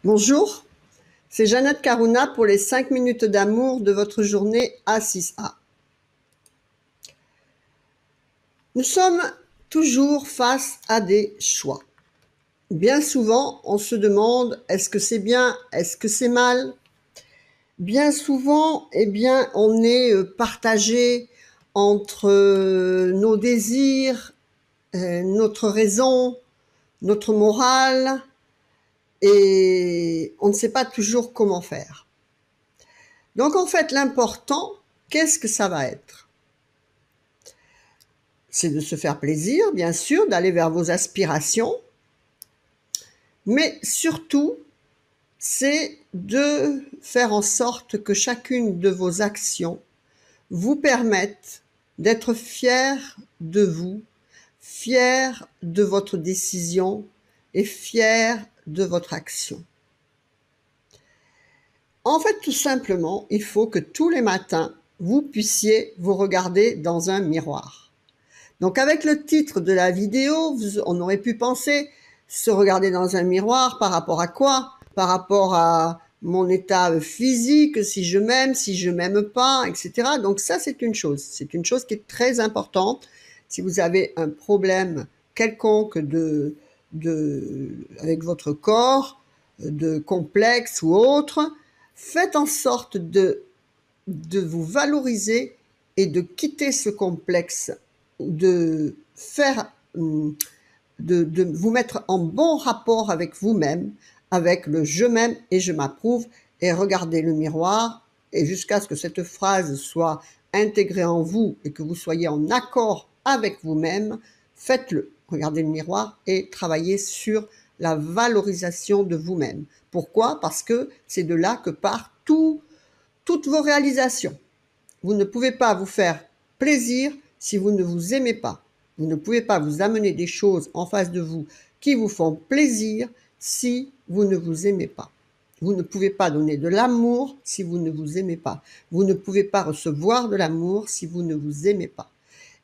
Bonjour, c'est Jeannette Carouna pour les 5 minutes d'amour de votre journée A6A. Nous sommes toujours face à des choix. Bien souvent, on se demande est-ce que c'est bien, est-ce que c'est mal? Bien souvent, on est partagé entre nos désirs, notre raison, notre morale, et on ne sait pas toujours comment faire. Donc en fait, l'important, qu'est-ce que ça va être? C'est de se faire plaisir, bien sûr, d'aller vers vos aspirations, mais surtout, c'est de faire en sorte que chacune de vos actions vous permette d'être fier de vous, fier de votre décision et fier de votre action. En fait, tout simplement, il faut que tous les matins, vous puissiez vous regarder dans un miroir. Donc avec le titre de la vidéo, on aurait pu penser se regarder dans un miroir par rapport à quoi? Par rapport à mon état physique, si je m'aime pas, etc. Donc ça, c'est une chose qui est très importante. Si vous avez un problème quelconque avec votre corps, de complexe ou autre, faites en sorte de vous valoriser et de quitter ce complexe, de vous mettre en bon rapport avec vous-même, avec le « je m'aime et je m'approuve » et regardez le miroir et jusqu'à ce que cette phrase soit intégrée en vous et que vous soyez en accord avec vous-même, faites-le. Regardez le miroir et travaillez sur la valorisation de vous-même. Pourquoi? Parce que c'est de là que partent toutes vos réalisations. Vous ne pouvez pas vous faire plaisir si vous ne vous aimez pas. Vous ne pouvez pas vous amener des choses en face de vous qui vous font plaisir si vous ne vous aimez pas. Vous ne pouvez pas donner de l'amour si vous ne vous aimez pas. Vous ne pouvez pas recevoir de l'amour si vous ne vous aimez pas.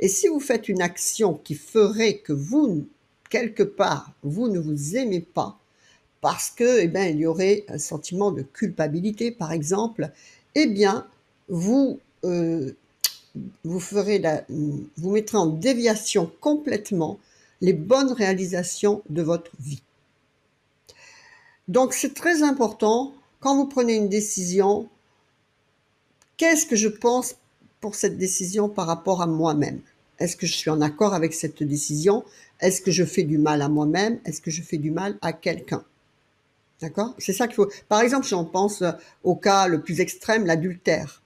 Et si vous faites une action qui ferait que vous, quelque part, vous ne vous aimez pas, parce que, il y aurait un sentiment de culpabilité, par exemple, vous mettrez en déviation complètement les bonnes réalisations de votre vie. Donc c'est très important, quand vous prenez une décision, qu'est-ce que je pense pour cette décision par rapport à moi-même? Est-ce que je suis en accord avec cette décision? Est-ce que je fais du mal à moi-même? Est-ce que je fais du mal à quelqu'un? D'accord? C'est ça qu'il faut. Par exemple, si on pense au cas le plus extrême, l'adultère.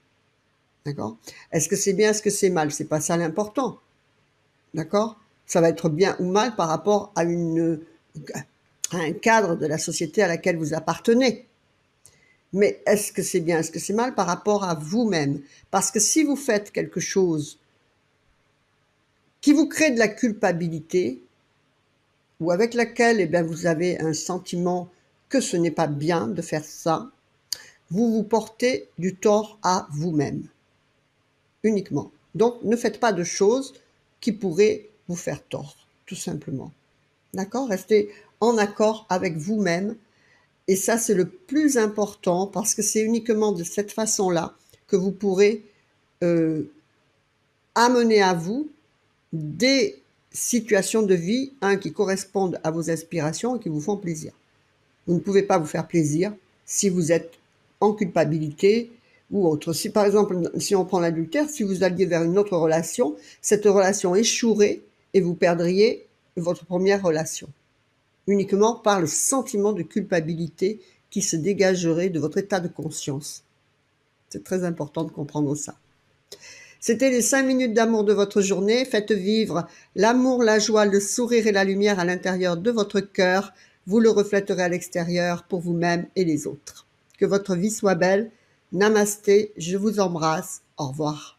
D'accord? Est-ce que c'est bien, est-ce que c'est mal? C'est pas ça l'important. D'accord? Ça va être bien ou mal par rapport à un cadre de la société à laquelle vous appartenez. Mais est-ce que c'est bien, est-ce que c'est mal par rapport à vous-même? Parce que si vous faites quelque chose qui vous crée de la culpabilité, ou avec laquelle vous avez un sentiment que ce n'est pas bien de faire ça, vous vous portez du tort à vous-même, uniquement. Donc, ne faites pas de choses qui pourraient vous faire tort, tout simplement. D'accord? Restez en accord avec vous-même. Et ça, c'est le plus important parce que c'est uniquement de cette façon-là que vous pourrez amener à vous des situations de vie, qui correspondent à vos aspirations et qui vous font plaisir. Vous ne pouvez pas vous faire plaisir si vous êtes en culpabilité ou autre. Si par exemple, si on prend l'adultère, si vous alliez vers une autre relation, cette relation échouerait et vous perdriez votre première relation. Uniquement par le sentiment de culpabilité qui se dégagerait de votre état de conscience. C'est très important de comprendre ça. C'était les 5 minutes d'amour de votre journée. Faites vivre l'amour, la joie, le sourire et la lumière à l'intérieur de votre cœur. Vous le reflèterez à l'extérieur pour vous-même et les autres. Que votre vie soit belle. Namasté, je vous embrasse. Au revoir.